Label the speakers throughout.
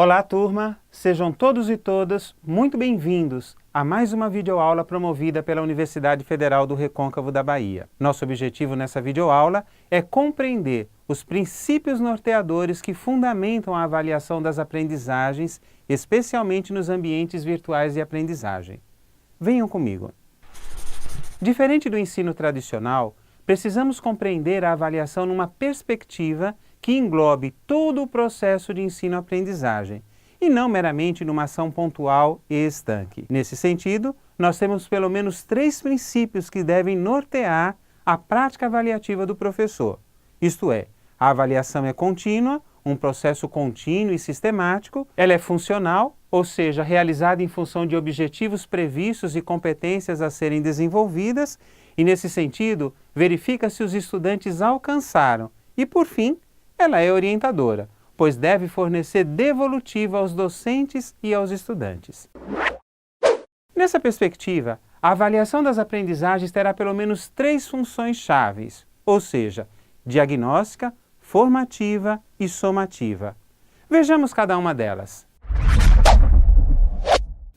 Speaker 1: Olá, turma! Sejam todos e todas muito bem-vindos a mais uma videoaula promovida pela Universidade Federal do Recôncavo da Bahia. Nosso objetivo nessa videoaula é compreender os princípios norteadores que fundamentam a avaliação das aprendizagens, especialmente nos ambientes virtuais de aprendizagem. Venham comigo! Diferente do ensino tradicional, precisamos compreender a avaliação numa perspectiva que englobe todo o processo de ensino-aprendizagem, e não meramente numa ação pontual e estanque. Nesse sentido, nós temos pelo menos 3 princípios que devem nortear a prática avaliativa do professor. Isto é, a avaliação é contínua, um processo contínuo e sistemático, ela é funcional, ou seja, realizada em função de objetivos previstos e competências a serem desenvolvidas, e nesse sentido, verifica se os estudantes alcançaram, e por fim, ela é orientadora, pois deve fornecer devolutiva aos docentes e aos estudantes. Nessa perspectiva, a avaliação das aprendizagens terá pelo menos 3 funções chaves, ou seja, diagnóstica, formativa e somativa. Vejamos cada uma delas.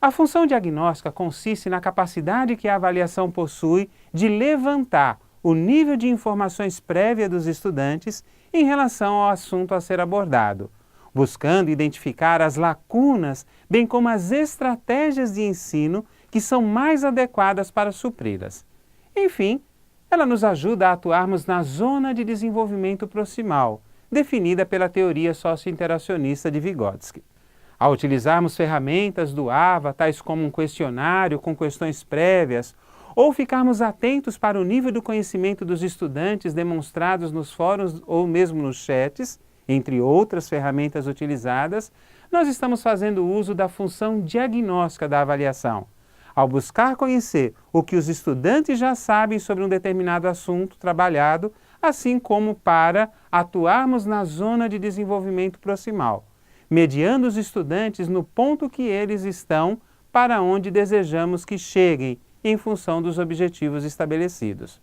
Speaker 1: A função diagnóstica consiste na capacidade que a avaliação possui de levantar o nível de informações prévia dos estudantes em relação ao assunto a ser abordado, buscando identificar as lacunas, bem como as estratégias de ensino que são mais adequadas para supri-las. Enfim, ela nos ajuda a atuarmos na zona de desenvolvimento proximal, definida pela teoria socio-interacionista de Vygotsky. Ao utilizarmos ferramentas do AVA, tais como um questionário com questões prévias, ou ficarmos atentos para o nível do conhecimento dos estudantes demonstrados nos fóruns ou mesmo nos chats, entre outras ferramentas utilizadas, nós estamos fazendo uso da função diagnóstica da avaliação, ao buscar conhecer o que os estudantes já sabem sobre um determinado assunto trabalhado, assim como para atuarmos na zona de desenvolvimento proximal, mediando os estudantes no ponto que eles estão para onde desejamos que cheguem, em função dos objetivos estabelecidos.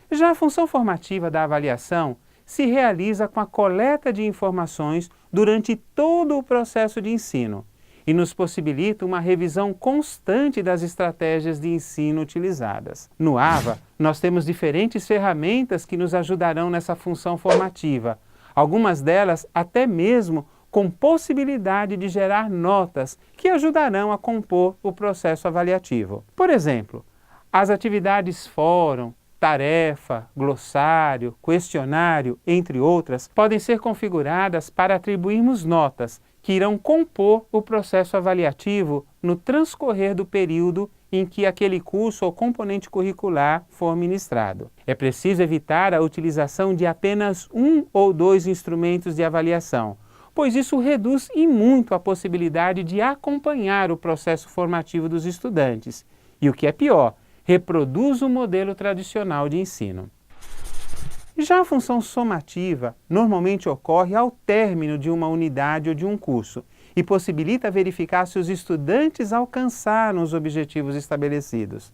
Speaker 1: Já a função formativa da avaliação se realiza com a coleta de informações durante todo o processo de ensino e nos possibilita uma revisão constante das estratégias de ensino utilizadas. No AVA, nós temos diferentes ferramentas que nos ajudarão nessa função formativa, algumas delas até mesmo com possibilidade de gerar notas que ajudarão a compor o processo avaliativo. Por exemplo, as atividades fórum, tarefa, glossário, questionário, entre outras, podem ser configuradas para atribuirmos notas que irão compor o processo avaliativo no transcorrer do período em que aquele curso ou componente curricular for ministrado. É preciso evitar a utilização de apenas 1 ou 2 instrumentos de avaliação, pois isso reduz e muito a possibilidade de acompanhar o processo formativo dos estudantes e, o que é pior, reproduz o modelo tradicional de ensino. Já a função somativa normalmente ocorre ao término de uma unidade ou de um curso e possibilita verificar se os estudantes alcançaram os objetivos estabelecidos.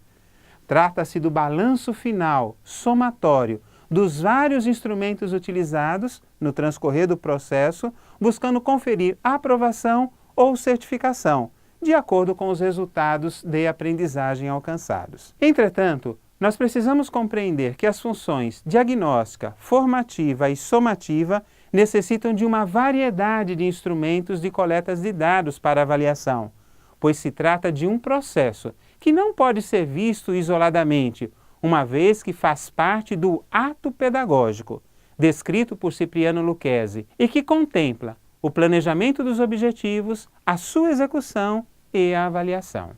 Speaker 1: Trata-se do balanço final, somatório, dos vários instrumentos utilizados no transcorrer do processo, buscando conferir aprovação ou certificação, de acordo com os resultados de aprendizagem alcançados. Entretanto, nós precisamos compreender que as funções diagnóstica, formativa e somativa necessitam de uma variedade de instrumentos de coletas de dados para avaliação, pois se trata de um processo que não pode ser visto isoladamente, uma vez que faz parte do ato pedagógico, descrito por Cipriano Lucchesi, e que contempla o planejamento dos objetivos, a sua execução e a avaliação.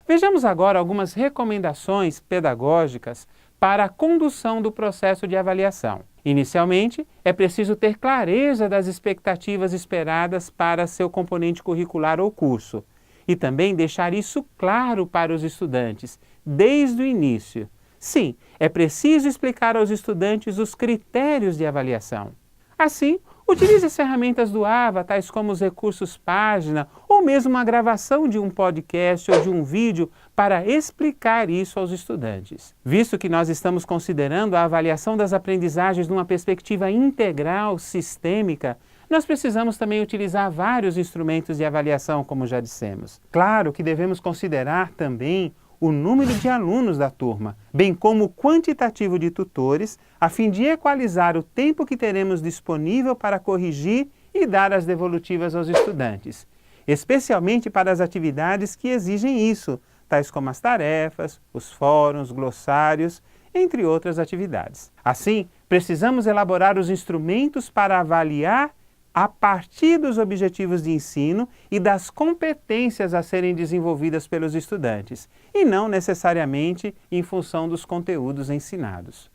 Speaker 1: Vejamos agora algumas recomendações pedagógicas para a condução do processo de avaliação. Inicialmente, é preciso ter clareza das expectativas esperadas para seu componente curricular ou curso, e também deixar isso claro para os estudantes, desde o início. Sim, é preciso explicar aos estudantes os critérios de avaliação. Assim, utilize as ferramentas do AVA, tais como os recursos página, ou mesmo uma gravação de um podcast ou de um vídeo para explicar isso aos estudantes. Visto que nós estamos considerando a avaliação das aprendizagens numa perspectiva integral, sistêmica, Nós precisamos também utilizar vários instrumentos de avaliação, como já dissemos. Claro que devemos considerar também o número de alunos da turma, bem como o quantitativo de tutores, a fim de equalizar o tempo que teremos disponível para corrigir e dar as devolutivas aos estudantes, especialmente para as atividades que exigem isso, tais como as tarefas, os fóruns, glossários, entre outras atividades. Assim, precisamos elaborar os instrumentos para avaliar a partir dos objetivos de ensino e das competências a serem desenvolvidas pelos estudantes, e não necessariamente em função dos conteúdos ensinados.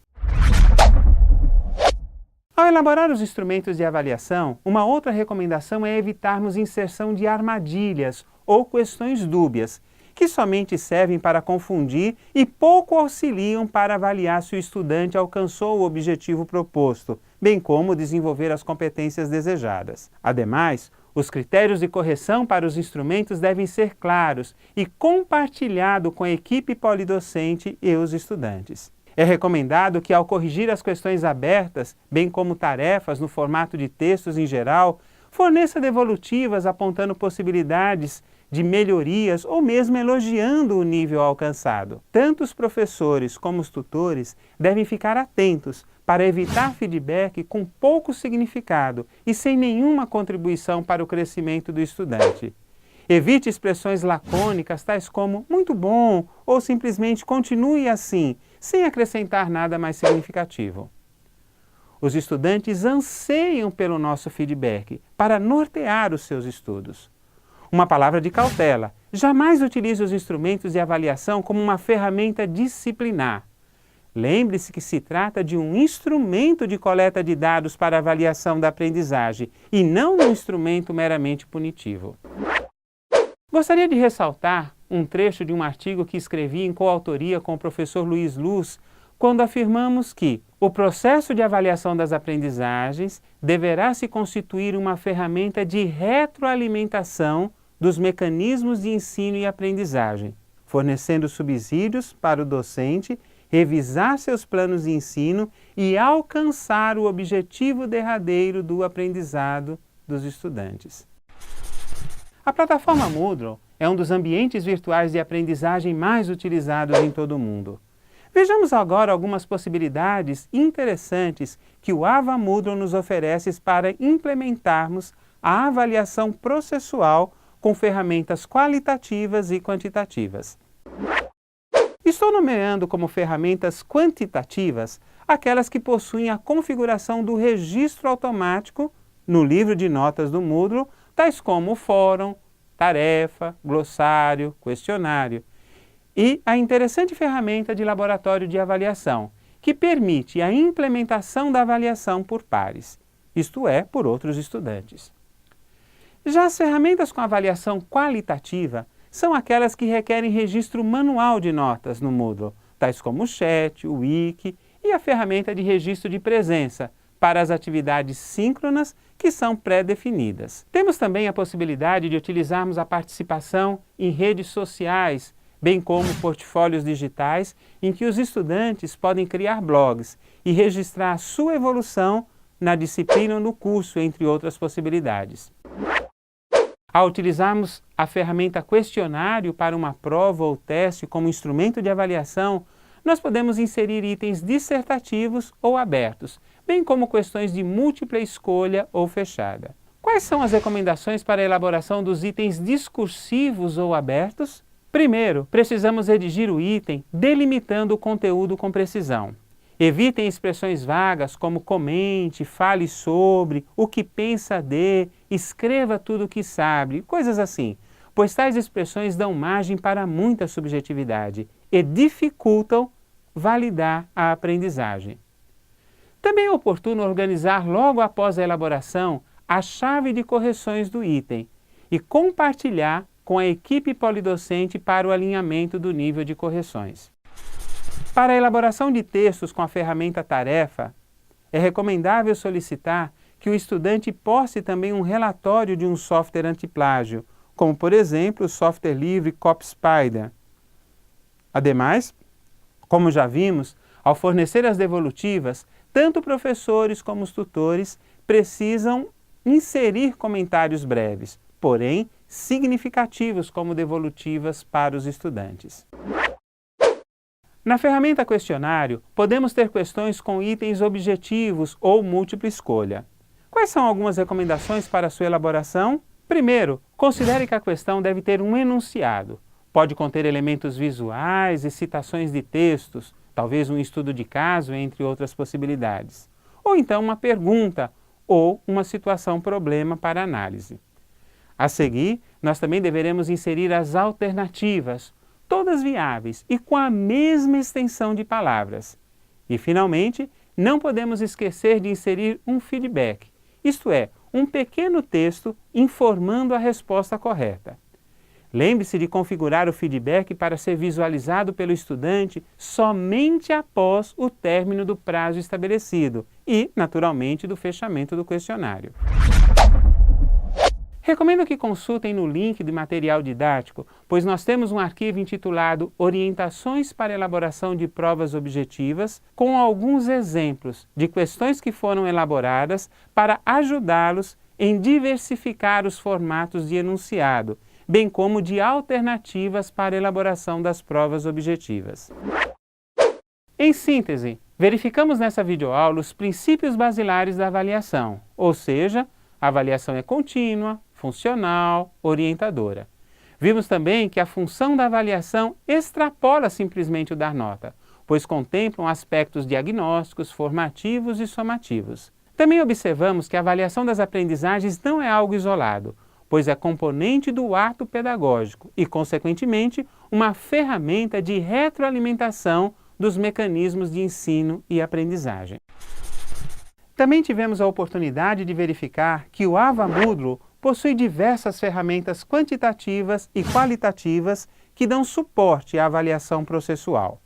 Speaker 1: Ao elaborar os instrumentos de avaliação, uma outra recomendação é evitarmos inserção de armadilhas ou questões dúbias, que somente servem para confundir e pouco auxiliam para avaliar se o estudante alcançou o objetivo proposto, bem como desenvolver as competências desejadas. Ademais, os critérios de correção para os instrumentos devem ser claros e compartilhados com a equipe polidocente e os estudantes. É recomendado que, ao corrigir as questões abertas, bem como tarefas no formato de textos em geral, forneça devolutivas apontando possibilidades de melhorias ou mesmo elogiando o nível alcançado. Tanto os professores como os tutores devem ficar atentos para evitar feedback com pouco significado e sem nenhuma contribuição para o crescimento do estudante. Evite expressões lacônicas tais como "muito bom" ou simplesmente "continue assim", sem acrescentar nada mais significativo. Os estudantes anseiam pelo nosso feedback para nortear os seus estudos. Uma palavra de cautela: jamais utilize os instrumentos de avaliação como uma ferramenta disciplinar. Lembre-se que se trata de um instrumento de coleta de dados para avaliação da aprendizagem e não um instrumento meramente punitivo. Gostaria de ressaltar um trecho de um artigo que escrevi em coautoria com o professor Luiz Luz, quando afirmamos que o processo de avaliação das aprendizagens deverá se constituir uma ferramenta de retroalimentação dos mecanismos de ensino e aprendizagem, fornecendo subsídios para o docente revisar seus planos de ensino e alcançar o objetivo derradeiro do aprendizado dos estudantes. A plataforma Moodle é um dos ambientes virtuais de aprendizagem mais utilizados em todo o mundo. Vejamos agora algumas possibilidades interessantes que o Ava Moodle nos oferece para implementarmos a avaliação processual com ferramentas qualitativas e quantitativas. Estou nomeando como ferramentas quantitativas aquelas que possuem a configuração do registro automático no livro de notas do Moodle, tais como o fórum, tarefa, glossário, questionário, e a interessante ferramenta de laboratório de avaliação, que permite a implementação da avaliação por pares, isto é, por outros estudantes. Já as ferramentas com avaliação qualitativa são aquelas que requerem registro manual de notas no Moodle, tais como o chat, o wiki e a ferramenta de registro de presença para as atividades síncronas que são pré-definidas. Temos também a possibilidade de utilizarmos a participação em redes sociais, bem como portfólios digitais, em que os estudantes podem criar blogs e registrar a sua evolução na disciplina ou no curso, entre outras possibilidades. Ao utilizarmos a ferramenta questionário para uma prova ou teste como instrumento de avaliação, nós podemos inserir itens dissertativos ou abertos, bem como questões de múltipla escolha ou fechada. Quais são as recomendações para a elaboração dos itens discursivos ou abertos? Primeiro, precisamos redigir o item delimitando o conteúdo com precisão. Evitem expressões vagas como comente, fale sobre, o que pensa de, escreva tudo o que sabe, coisas assim, pois tais expressões dão margem para muita subjetividade e dificultam validar a aprendizagem. Também é oportuno organizar logo após a elaboração a chave de correções do item e compartilhar com a equipe polidocente para o alinhamento do nível de correções. Para a elaboração de textos com a ferramenta Tarefa, é recomendável solicitar que o estudante poste também um relatório de um software antiplágio, como por exemplo o software livre CopySpider. Ademais, como já vimos, ao fornecer as devolutivas, tanto professores como os tutores precisam inserir comentários breves, porém significativos como devolutivas para os estudantes. Na ferramenta questionário, podemos ter questões com itens objetivos ou múltipla escolha. Quais são algumas recomendações para a sua elaboração? Primeiro, considere que a questão deve ter um enunciado. Pode conter elementos visuais e citações de textos, talvez um estudo de caso, entre outras possibilidades. Ou então uma pergunta ou uma situação-problema para análise. A seguir, nós também deveremos inserir as alternativas, todas viáveis e com a mesma extensão de palavras. E, finalmente, não podemos esquecer de inserir um feedback, isto é, um pequeno texto informando a resposta correta. Lembre-se de configurar o feedback para ser visualizado pelo estudante somente após o término do prazo estabelecido e, naturalmente, do fechamento do questionário. Recomendo que consultem no link do material didático, pois nós temos um arquivo intitulado Orientações para elaboração de provas objetivas, com alguns exemplos de questões que foram elaboradas para ajudá-los em diversificar os formatos de enunciado, bem como de alternativas para a elaboração das provas objetivas. Em síntese, verificamos nessa videoaula os princípios basilares da avaliação, ou seja, a avaliação é contínua, funcional, orientadora. Vimos também que a função da avaliação extrapola simplesmente o dar nota, pois contemplam aspectos diagnósticos, formativos e somativos. Também observamos que a avaliação das aprendizagens não é algo isolado, pois é componente do ato pedagógico e, consequentemente, uma ferramenta de retroalimentação dos mecanismos de ensino e aprendizagem. Também tivemos a oportunidade de verificar que o Ava Moodle possui diversas ferramentas quantitativas e qualitativas que dão suporte à avaliação processual.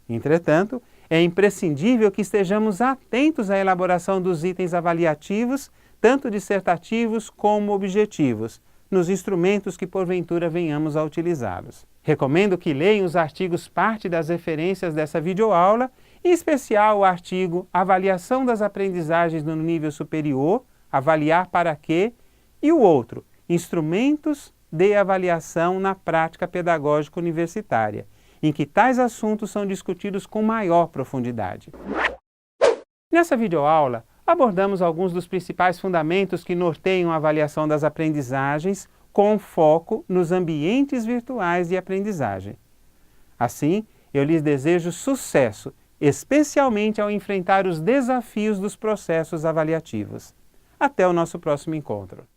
Speaker 1: Entretanto, é imprescindível que estejamos atentos à elaboração dos itens avaliativos, tanto dissertativos como objetivos, nos instrumentos que porventura venhamos a utilizá-los. Recomendo que leiam os artigos parte das referências dessa videoaula, em especial o artigo Avaliação das Aprendizagens no Nível Superior, Avaliar para quê? E o outro, Instrumentos de Avaliação na Prática Pedagógica Universitária, em que tais assuntos são discutidos com maior profundidade. Nessa videoaula, abordamos alguns dos principais fundamentos que norteiam a avaliação das aprendizagens, com foco nos ambientes virtuais de aprendizagem. Assim, eu lhes desejo sucesso, especialmente ao enfrentar os desafios dos processos avaliativos. Até o nosso próximo encontro.